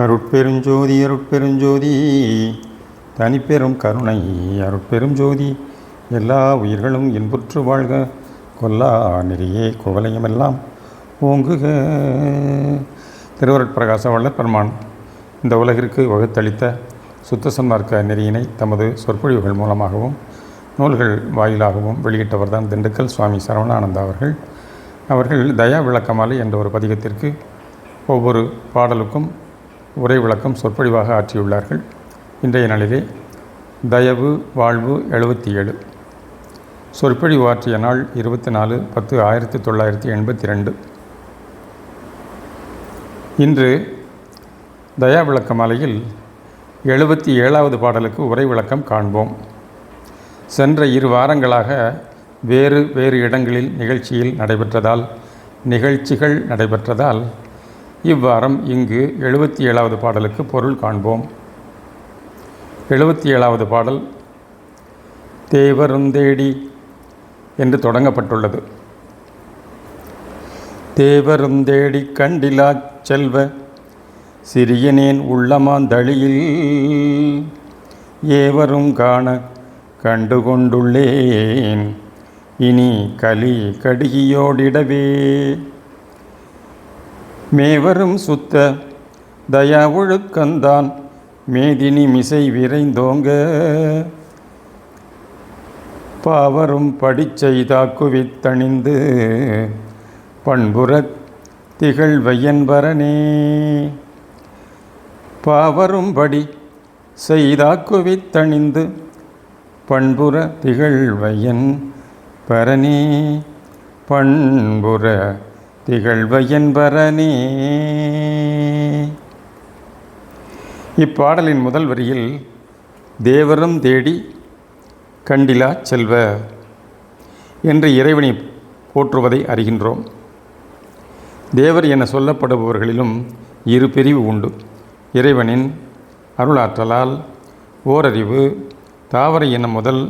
அருட்பெருஞ்சோதி அருட்பெருஞ்சோதி தனிப்பெரும் கருணை அருட்பெரும் ஜோதி எல்லா உயிர்களும் இன்புற்று வாழ்க கொல்லா நெறியே குவலயமெல்லாம் ஓங்குக. திருவருட்பிரகாச வள்ளற் பெருமான் இந்த உலகிற்கு வகுத்தளித்த சுத்த சன்மார்க்க நெறியினை தமது சொற்பொழிவுகள் மூலமாகவும் நூல்கள் வாயிலாகவும் வெளியிட்டவர்தான் திண்டுக்கல் சுவாமி சரவணானந்தா அவர்கள் தயா விளக்கமாலை என்ற ஒரு பதிகத்திற்கு ஒவ்வொரு பாடலுக்கும் உரை விளக்கம் சொற்பொழிவாக ஆற்றியுள்ளார்கள். இன்றைய நாளிலே தயவு வாழ்வு 77 சொற்பொழிவு ஆற்றிய நாள் 24/10/1982. இன்று தயா விளக்க மாலையில் 77வது பாடலுக்கு உரை விளக்கம் காண்போம். சென்ற 2 வாரங்களாக வேறு இடங்களில் நிகழ்ச்சிகள் நடைபெற்றதால் இவ்வாரம் இங்கு 77வது பாடலுக்கு பொருள் காண்போம். 77வது பாடல் தேவரும் தேடி என்று தொடங்கப்பட்டுள்ளது. தேவரும் தேடி கண்டிலா செல்வ சிறியனேன் உள்ளமாந்தளியில் ஏவரும் காண கண்டுகொண்டுள்ளேன் இனி கலி கடுகியோடிடவே மேவரும் சுத்த தயா ஒழுக்கந்தான் மேதினி மிசை விரைந்தோங்க பாவரும் படிச்செய்தாக்குவித்தணிந்து பண்புறத் திகழ்வையன்பரனே பாவரும்படி செய்தாக்குவித்தணிந்து பண்புற திகழ்வையன் பரனே பண்புற திகழ்வையன்பரனே. இப்பாடலின் முதல் வரியில் தேவரும் தேடி கண்டிலா செல்வ என்று இறைவனை போற்றுவதை அறிகின்றோம். தேவர் என சொல்லப்படுபவர்களிலும் 2 பிரிவு உண்டு. இறைவனின் அருளாற்றலால் ஓரறிவு தாவர இனம் முதல்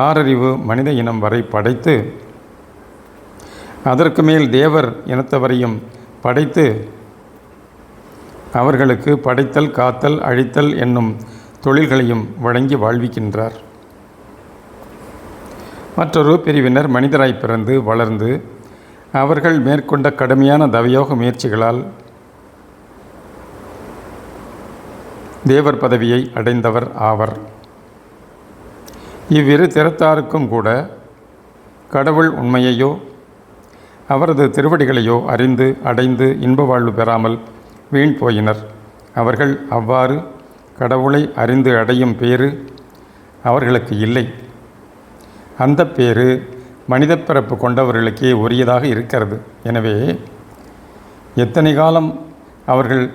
6 அறிவு மனித இனம் வரை படைத்து அதற்கு மேல் தேவர் இனத்தவரையும் படைத்து அவர்களுக்கு படைத்தல் காத்தல் அழித்தல் என்னும் தொழில்களையும் வழங்கி வாழ்விக்கின்றார். மற்றொரு பிரிவினர் மனிதராய் பிறந்து வளர்ந்து அவர்கள் மேற்கொண்ட கடுமையான தவயோக முயற்சிகளால் தேவர் பதவியை அடைந்தவர் ஆவர். இவ்விரு திறத்தாருக்கும் கூட கடவுள் உண்மையையோ அவரது திருவடிகளையோ அறிந்து அடைந்து இன்ப வாழ்வு பெறாமல் வீண் போயினர். அவர்கள் அவ்வாறு கடவுளை அறிந்து அடையும் பேறு அவர்களுக்கு இல்லை. அந்த பேறு மனித பிறப்பு கொண்டவர்களுக்கே உரியதாக இருக்கிறது. எனவே எத்தனை காலம் அவர்கள்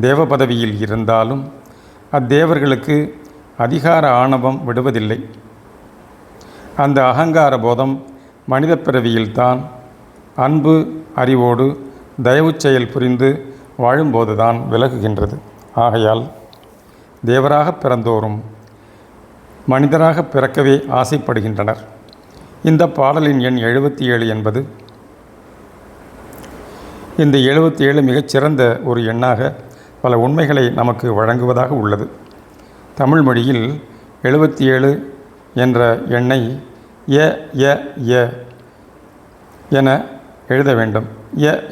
தேவ பதவியில் இருந்தாலும் அத்தேவர்களுக்கு அதிகார ஆணவம் விடுவதில்லை. அந்த அகங்கார போதம் மனித பிறவியில்தான் அன்பு அறிவோடு தயவு செயல் புரிந்து வாழும்போதுதான் விலகுகின்றது. ஆகையால் தேவராக பிறந்தோறும் மனிதராக பிறக்கவே ஆசைப்படுகின்றனர். இந்த பாடலின் எண் 77 என்பது இந்த 77 மிகச்சிறந்த ஒரு எண்ணாக பல உண்மைகளை நமக்கு வழங்குவதாக உள்ளது. தமிழ் மொழியில் 77 என்ற எண்ணை என எழுத வேண்டும்.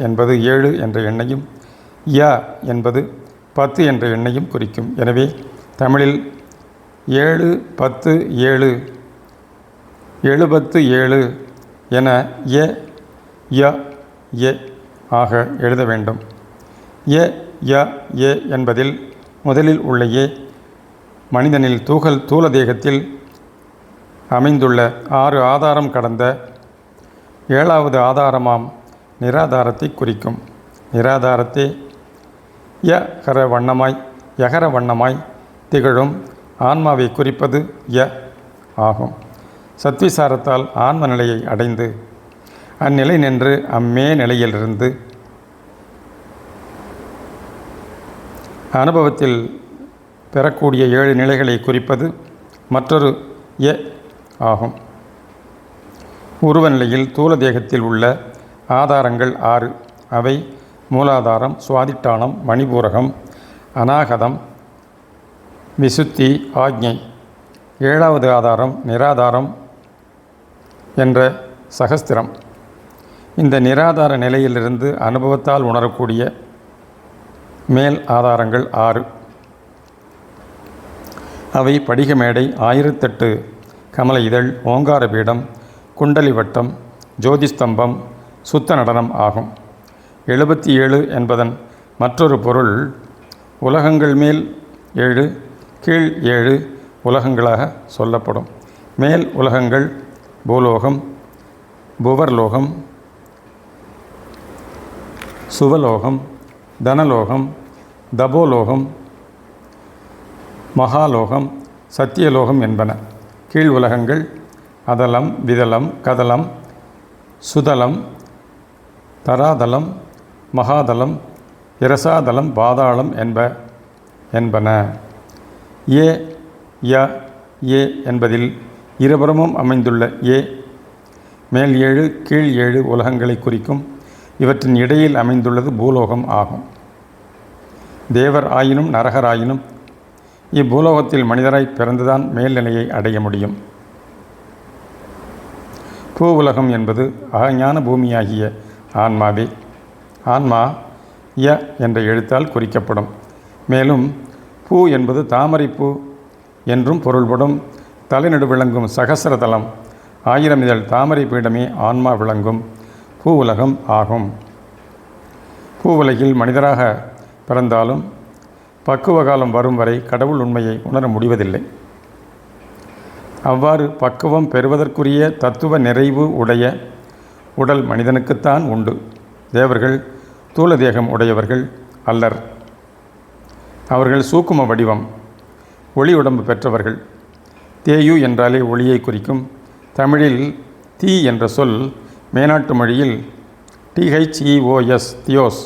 என்பது 7 என்ற எண்ணையும் என்பது 10 என்ற எண்ணையும் குறிக்கும். எனவே தமிழில் 7 10 7 77 என ஆக எழுத வேண்டும். என்பதில் முதலில் உள்ள மனிதனில் தூல தேகத்தில் அமைந்துள்ள 6 ஆதாரம் கடந்த 7வது ஆதாரமாம் நிராதாரத்தை குறிக்கும். நிராதாரத்தே யகர வண்ணமாய் திகழும் ஆன்மாவை குறிப்பது ஆகும். சத்விசாரத்தால் ஆன்ம நிலையை அடைந்து அந்நிலை நின்று அம்மே நிலையிலிருந்து அனுபவத்தில் பெறக்கூடிய 7 நிலைகளை குறிப்பது மற்றொரு ஆகும். உருவ நிலையில் தூல தேகத்தில் உள்ள ஆதாரங்கள் 6. அவை மூலாதாரம், சுவாதிட்டானம், மணிபூரகம், அநாகதம், விசுத்தி, ஆக்ஞை. 7வது ஆதாரம் நிராதாரம் என்ற சகஸ்திரம். இந்த நிராதார நிலையிலிருந்து அனுபவத்தால் உணரக்கூடிய மேல் ஆதாரங்கள் 6. அவை படிகமேடை, 1008 கமல இதழ், ஓங்கார பீடம், குண்டலி வட்டம், ஜோதிஸ்தம்பம், சுத்த நடனம் ஆகும். 77 என்பதன் மற்றொரு பொருள் உலகங்கள் மேல் 7 கீழ் 7 உலகங்களாக சொல்லப்படும். மேல் உலகங்கள் பூலோகம், புவர்லோகம், சுவலோகம், தனலோகம், தபோலோகம், மகாலோகம், சத்தியலோகம் என்பன. கீழ் உலகங்கள் அதலம், விதலம், கதலம், சுதலம், தராதலம், மகாதலம், இரசாதலம், பாதாளம் என்பன. ஏ ய ஏ என்பதில் இருபுறமும் அமைந்துள்ள ஏ மேல் 7 கீழ் 7 உலகங்களை குறிக்கும். இவற்றின் இடையில் அமைந்துள்ளது பூலோகம் ஆகும். தேவர் ஆயினும் நரகராயினும் இப்பூலோகத்தில் மனிதராய் பிறந்துதான் மேல்நிலையை அடைய முடியும். பூ உலகம் என்பது அகஞான பூமியாகிய ஆன்மாவே. ஆன்மா ய என்ற எழுத்தால் குறிக்கப்படும். மேலும் பூ என்பது தாமரைப்பூ என்றும் பொருள்படும். தலைநடு விளங்கும் சகசிரதலம் 1000 இதழ் தாமரை பீடமே ஆன்மா விளங்கும் பூ உலகம் ஆகும். பூ உலகில் மனிதராக பிறந்தாலும் பக்குவ காலம் வரும் வரை கடவுள் உண்மையை உணர முடிவதில்லை. அவ்வாறு பக்குவம் பெறுவதற்குரிய தத்துவ நிறைவு உடைய உடல் மனிதனுக்குத்தான் உண்டு. தேவர்கள் தூல தேகம் உடையவர்கள் அல்லர். அவர்கள் சூக்கும வடிவம், ஒளி உடம்பு பெற்றவர்கள். தேயு என்றாலே ஒளியை குறிக்கும். தமிழில் தீ என்ற சொல் மேனாட்டு மொழியில் THEOS theos,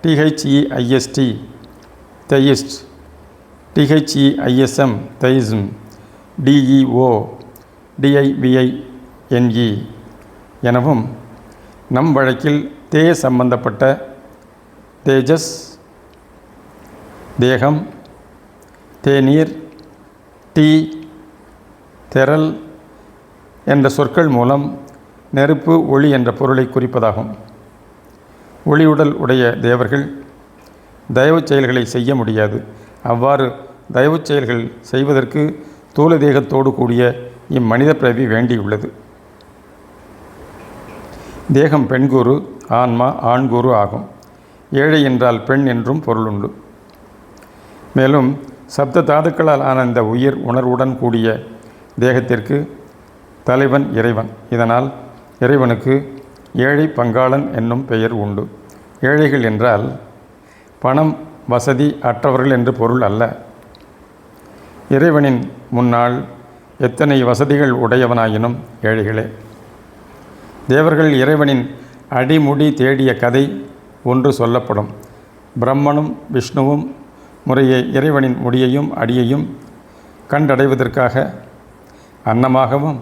THEIST தெயிஸ்ட், THEISM தெயிஸ்ம், DEO DIVINE எனவும், நம் வழக்கில் தே சம்பந்தப்பட்ட தேஜஸ், தேகம், தேநீர், டீ, தெரல் என்ற சொற்கள் மூலம் நெருப்பு, ஒளி என்ற பொருளை குறிப்பதாகும். ஒளியுடல் உடைய தேவர்கள் தயவு செயல்களை செய்ய முடியாது. அவ்வாறு தயவு செயல்கள் செய்வதற்கு தூல தேகத்தோடு கூடிய இம்மனித பிறவி வேண்டியுள்ளது. தேகம் பெண்கூறு, ஆன்மா ஆண்கூறு ஆகும். ஏழை என்றால் பெண் என்றும் பொருளுண்டு. மேலும் சப்த தாதுக்களால் ஆன இந்த உயிர் உணர்வுடன் கூடிய தேகத்திற்கு தலைவன் இறைவன். இதனால் இறைவனுக்கு ஏழை பங்காளன் என்னும் பெயர் உண்டு. ஏழைகள் என்றால் பணம் வசதி அற்றவர்கள் என்று பொருள் அல்ல. இறைவனின் முன்னால் எத்தனை வசதிகள் உடையவனாயினும் ஏழைகளே. தேவர்கள் இறைவனின் அடிமுடி தேடிய கதை ஒன்று சொல்லப்படும். பிரம்மனும் விஷ்ணுவும் முறையே இறைவனின் முடியையும் அடியையும் கண்டடைவதற்காக அன்னமாகவும்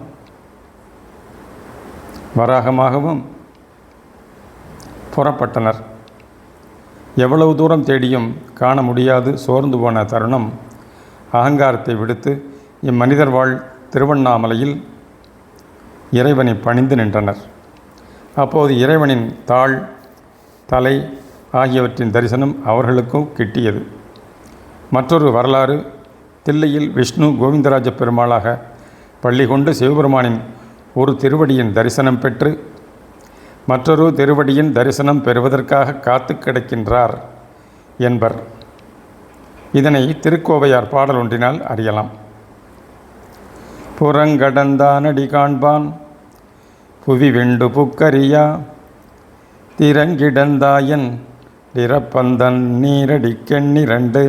வராகமாகவும் புறப்பட்டனர். எவ்வளவு தூரம் தேடியும் காண முடியாது சோர்ந்து போன தருணம் அகங்காரத்தை விடுத்து இம்மனிதர் வாழ் திருவண்ணாமலையில் இறைவனை பணிந்து நின்றனர். அப்போது இறைவனின் தாள், தலை ஆகியவற்றின் தரிசனம் அவர்களுக்கும் கிட்டியது. மற்றொரு வரலாறு, தில்லையில் விஷ்ணு கோவிந்தராஜ பெருமாளாக பள்ளி கொண்டு சிவபெருமானின் ஒரு திருவடியின் தரிசனம் பெற்று மற்றொரு திருவடியின் தரிசனம் பெறுவதற்காக காத்து கிடக்கின்றார் என்பர். இதனை திருக்கோவையார் பாடல் ஒன்றினால் அறியலாம். புறங்கடந்தானடி காண்பான் புவி வெண்டு புக்கரியா திறங்கிடந்தாயன் நிறப்பந்தன் நீரடிக்கெண்ணிரண்டு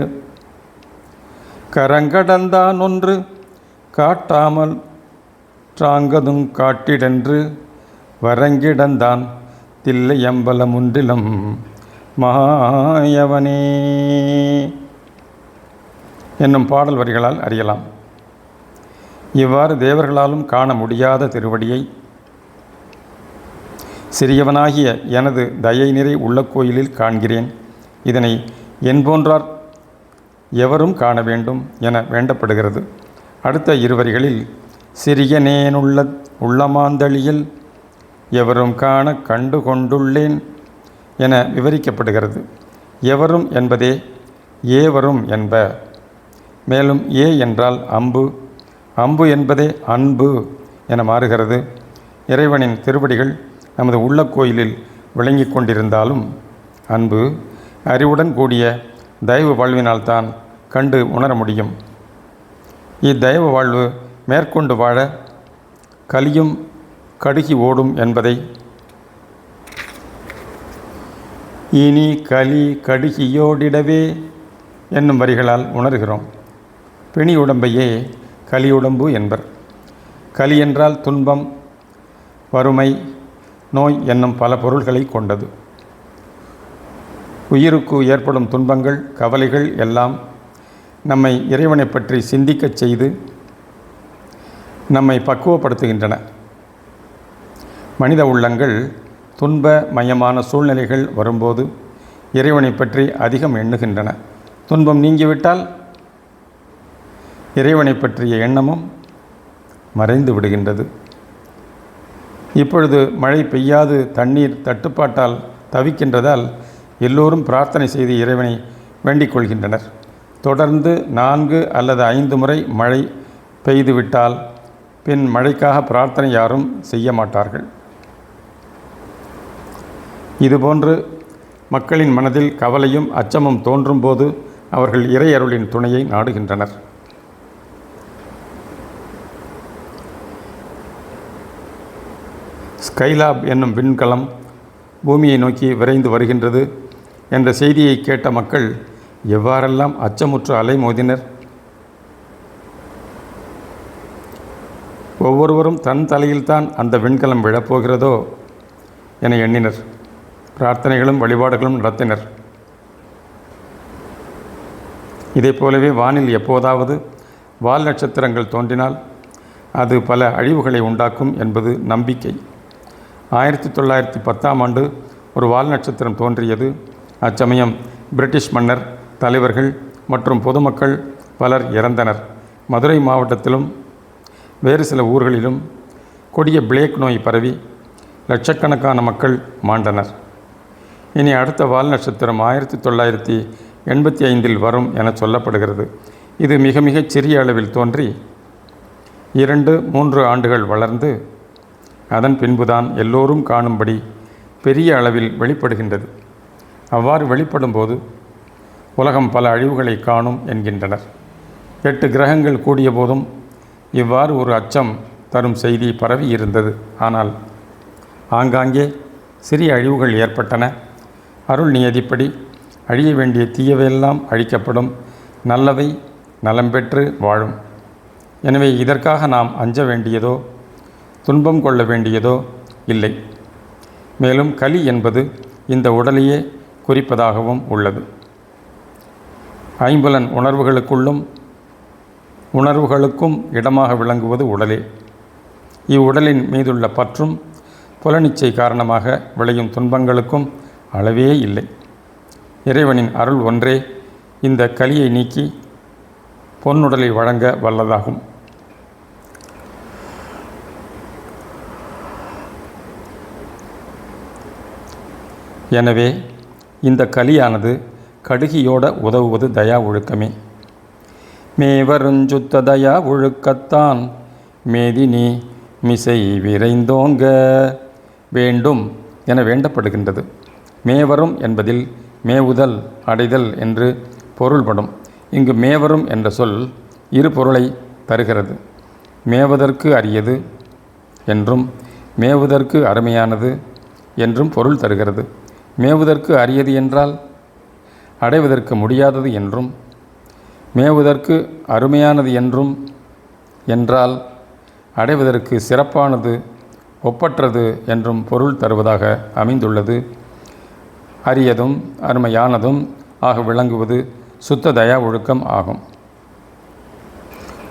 கரங்கடந்தான் ஒன்று காட்டாமல் ற்றாங்கதும் காட்டிடென்று வரங்கிடந்தான் தில்லை அம்பலமுன்றிலும் மாயவனே என்னும் பாடல் வரிகளால் அறியலாம். இவ்வாறு தேவர்களாலும் காண முடியாத திருவடியை சிறியவனாகிய எனது தயை நிறை உள்ள கோயிலில் காண்கிறேன். இதனை என் போன்றார் எவரும் காண வேண்டும் என வேண்டப்படுகிறது. அடுத்த இருவரிகளில் சிறியனேனுள்ள உள்ளமாந்தளியில் எவரும் காண கண்டு கொண்டுள்ளேன் என விவரிக்கப்படுகிறது. எவரும் என்பதே ஏவரும் என்ப. மேலும் ஏ என்றால் அம்பு, அம்பு என்பதே அன்பு என மாறுகிறது. இறைவனின் திருவடிகள் நமது உள்ள கோயிலில் விளங்கி கொண்டிருந்தாலும் அன்பு அறிவுடன் கூடிய தயவு வாழ்வினால்தான் கண்டு உணர முடியும். இத்தயவு வாழ்வு மேற்கொண்டு வாழ கலியும் கடுகி ஓடும் என்பதை இனி கலி கடுகியோடிடவே என்னும் வரிகளால் உணர்கிறோம். பிணியுடம்பையே கலியுடம்பு என்பர். கலி என்றால் துன்பம், வறுமை, நோய் என்னும் பல பொருள்களை கொண்டது. உயிருக்கு ஏற்படும் துன்பங்கள், கவலைகள் எல்லாம் நம்மை இறைவனை பற்றி சிந்திக்கச் செய்து நம்மை பக்குவப்படுத்துகின்றன. மனித உள்ளங்கள் துன்ப மயமான சூழ்நிலைகள் வரும்போது இறைவனை பற்றி அதிகம் எண்ணுகின்றன. துன்பம் நீங்கிவிட்டால் இறைவனை பற்றிய எண்ணமும் மறைந்து விடுகின்றது. இப்பொழுது மழை பெய்யாது தண்ணீர் தட்டுப்பாட்டால் தவிக்கின்றதால் எல்லோரும் பிரார்த்தனை செய்து இறைவனை வேண்டிக் கொள்கின்றனர். தொடர்ந்து 4 அல்லது 5 முறை மழை பெய்துவிட்டால் பின் மழைக்காக பிரார்த்தனை யாரும் செய்ய மாட்டார்கள். இதுபோன்று மக்களின் மனதில் கவலையும் அச்சமும் தோன்றும் போது அவர்கள் இறை அருளின் துணையை நாடுகின்றனர். ஸ்கைலாப் என்னும் விண்கலம் பூமியை நோக்கி விரைந்து வருகின்றது என்ற செய்தியை கேட்ட மக்கள் எவ்வாறெல்லாம் அச்சமுற்று அலைமோதினர். ஒவ்வொருவரும் தன் தலையில்தான் அந்த விண்கலம் விழப்போகிறதோ என எண்ணினர். பிரார்த்தனைகளும் வழிபாடுகளும் நடத்தினர். இதே போலவே வானில் எப்போதாவது வால் நட்சத்திரங்கள் தோன்றினால் அது பல அழிவுகளை உண்டாக்கும் என்பது நம்பிக்கை. 1910ஆம் ஆண்டு ஒரு வால் நட்சத்திரம் தோன்றியது. அச்சமயம் பிரிட்டிஷ் மன்னர், தலைவர்கள் மற்றும் பொதுமக்கள் பலர் இறந்தனர். மதுரை மாவட்டத்திலும் வேறு சில ஊர்களிலும் கொடிய பிளேக் நோய் பரவி லட்சக்கணக்கான மக்கள் மாண்டனர். இனி அடுத்த வால் நட்சத்திரம் 1985இல் வரும் என சொல்லப்படுகிறது. இது மிக மிகச் சிறிய அளவில் தோன்றி 2-3 ஆண்டுகள் வளர்ந்து அதன் பின்புதான் எல்லோரும் காணும்படி பெரிய அளவில் வெளிப்படுகின்றது. அவ்வாறு வெளிப்படும் போது உலகம் பல அழிவுகளை காணும் என்கின்றனர். 8 கிரகங்கள் கூடிய போதும் இவ்வாறு ஒரு அச்சம் தரும் செய்தி பரவி இருந்தது. ஆனால் ஆங்காங்கே சிறிய அழிவுகள் ஏற்பட்டன. அருள் நியதிப்படி அழிய வேண்டிய தீயவையெல்லாம் அழிக்கப்படும், நல்லவை நலம் பெற்று வாழும். எனவே இதற்காக நாம் அஞ்ச வேண்டியதோ துன்பம் கொள்ள வேண்டியதோ இல்லை. மேலும் கலி என்பது இந்த உடலையே குறிப்பதாகவும் உள்ளது. ஐம்புலன் உணர்வுகளுக்கும் இடமாக விளங்குவது உடலே. இவ்வுடலின் மீதுள்ள பற்றும் புலனிச்சை காரணமாக விளையும் துன்பங்களுக்கும் அளவே இல்லை. இறைவனின் அருள் ஒன்றே இந்த கலியை நீக்கி பொன்னுடலை வழங்க வல்லதாகும். எனவே இந்த கலியானது கடுகியோட உதவுவது தயா ஒழுக்கமே. மேவருஞ்சுத்த தயா ஒழுக்கத்தான் மேதினி மிசை விரைந்தோங்க வேண்டும் என வேண்டப்படுகின்றது. மேவரும் என்பதில் மேவுதல், அடைதல் என்று பொருள்படும். இங்கு மேவரும் என்ற சொல் இரு பொருளை தருகிறது. மேவதற்கு அரியது என்றும் மேவுதற்கு அருமையானது என்றும் பொருள் தருகிறது. மேவுதற்கு அரியது என்றால் அடைவதற்கு முடியாதது என்றும், மேவுதற்கு அருமையானது என்றால் அடைவதற்கு சிறப்பானது, ஒப்பற்றது என்றும் பொருள் தருவதாக அமைந்துள்ளது. அரியதும் அருமையானதும் ஆக விளங்குவது சுத்த தயா ஒழுக்கம் ஆகும்.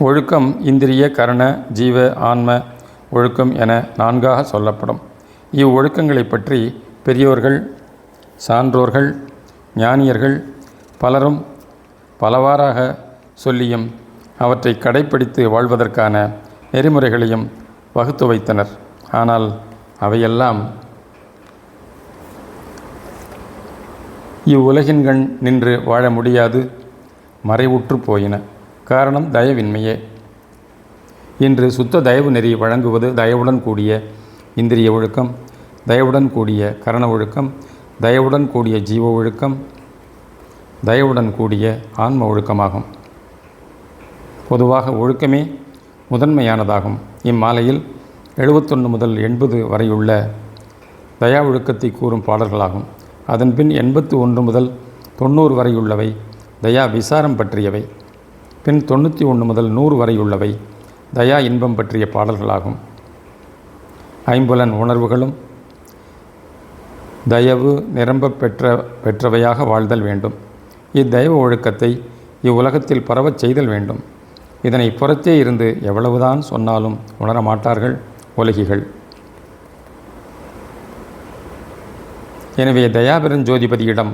ஒழுக்கம் இந்திரிய, கரண, ஜீவ, ஆன்ம ஒழுக்கம் என 4ஆக சொல்லப்படும். இவ்வொழுக்கங்களை பற்றி பெரியோர்கள், சான்றோர்கள், ஞானியர்கள் பலரும் பலவாறாக சொல்லியும் அவற்றை கடைப்பிடித்து வாழ்வதற்கான நெறிமுறைகளையும் வகுத்து வைத்தனர். ஆனால் அவையெல்லாம் இவ்வுலகின்கண் நின்று வாழ முடியாது, மறைவுற்று போயின. காரணம் தயவின்மையே. இன்று சுத்த தயவு நெறி வழங்குவது தயவுடன் கூடிய இந்திரிய ஒழுக்கம், தயவுடன் கூடிய கரண ஒழுக்கம், தயவுடன் கூடிய ஜீவ ஒழுக்கம், தயவுடன் கூடிய ஆன்ம ஒழுக்கமாகும். பொதுவாக ஒழுக்கமே முதன்மையானதாகும். இம்மாலையில் 71 முதல் 80 வரையுள்ள தயா ஒழுக்கத்தை கூறும் பாடல்களாகும். அதன்பின் 81 முதல் 90 வரையுள்ளவை தயா விசாரம் பற்றியவை. பின் 91 முதல் 100 வரையுள்ளவை தயா இன்பம் பற்றிய பாடல்களாகும். ஐம்புலன் உணர்வுகளும் தயவு நிரம்ப பெற்றவையாக வாழ்தல் வேண்டும். இத்தயவு ஒழுக்கத்தை இவ்வுலகத்தில் பரவச் செய்தல் வேண்டும். இதனை புறத்தே இருந்து எவ்வளவுதான் சொன்னாலும் உணரமாட்டார்கள் உலகிகள். எனவே தயாபெருஞ்சோதிபதியிடம்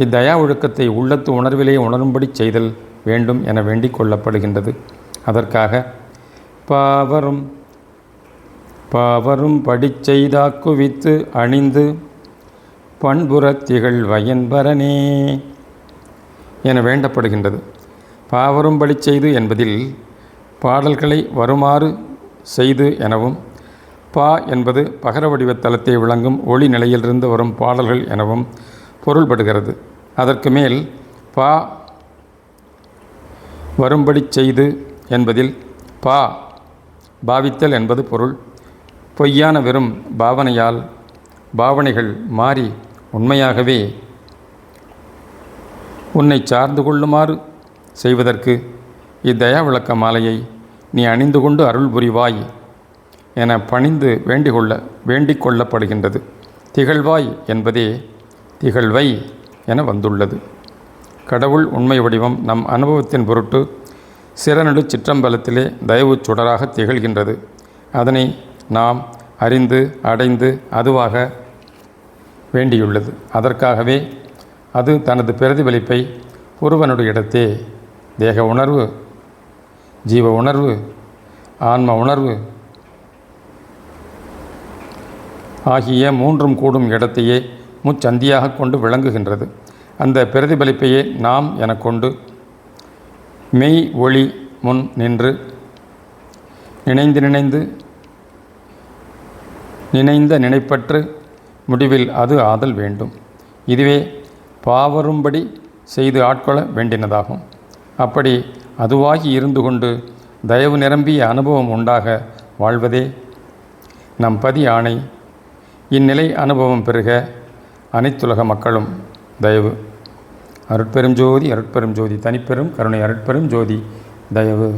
இத்தயா ஒழுக்கத்தை உள்ளத்து உணர்விலே உணரும்படி செய்தல் வேண்டும் என வேண்டிக் கொள்ளப்படுகின்றது. அதற்காக பாவரும் படிச்செய்தாக்குவித்து அணிந்து பண்புறத் திகழ் வயன்பரனே என வேண்டப்படுகின்றது. பாவரும்படி செய்து என்பதில் பாடல்களை வருமாறு செய்து எனவும், பா என்பது பகர வடிவத் தலத்தை விளங்கும் ஒளி நிலையிலிருந்து வரும் பாடல்கள் எனவும் பொருள்படுகிறது. அதற்கு மேல் பா வரும்படி செய்து என்பதில் பா பாவித்தல் என்பது பொருள். பொய்யான வெறும் பாவனையால் பாவனைகள் மாறி உண்மையாகவே உன்னை சார்ந்து கொள்ளுமாறு செய்வதற்கு இத்தயா விளக்க மாலையை நீ அணிந்து கொண்டு அருள் புரிவாய் என பணிந்து வேண்டிக் கொள்ளப்படுகின்றது. திகழ்வாய் என்பதே திகழ்வை என வந்துள்ளது. கடவுள் உண்மை வடிவம் நம் அனுபவத்தின் பொருட்டு சிறநடு சிற்றம்பலத்திலே தயவு சுடராக திகழ்கின்றது. அதனை நாம் அறிந்து அடைந்து அதுவாக வேண்டியுள்ளது. அதற்காகவே அது தனது பிரதிபலிப்பை ஒருவனுடைய இடத்தே தேக உணர்வு, ஜீவ உணர்வு, ஆன்ம உணர்வு ஆகிய மூன்றும் கூடும் இடத்தையே முச்சந்தியாக கொண்டு விளங்குகின்றது. அந்த பிரதிபலிப்பையே நாம் என கொண்டு மெய் ஒளி முன் நின்று நினைந்த நினைப்பற்று முடிவில் அது ஆதல் வேண்டும். இதுவே பாவரும்படி செய்து ஆட்கொள்ள வேண்டினதாகும். அப்படி அதுவாகி இருந்து கொண்டு தயவு நிரம்பிய அனுபவம் உண்டாக வாழ்வதே நம் பதி ஆணை. இந்நிலை அனுபவம் பெருக அனைத்துலக மக்களும் தயவு. அருட்பெரும் ஜோதி, அருட்பெரும் ஜோதி, தனிப்பெரும் கருணை, அருட்பெரும் ஜோதி, தயவு.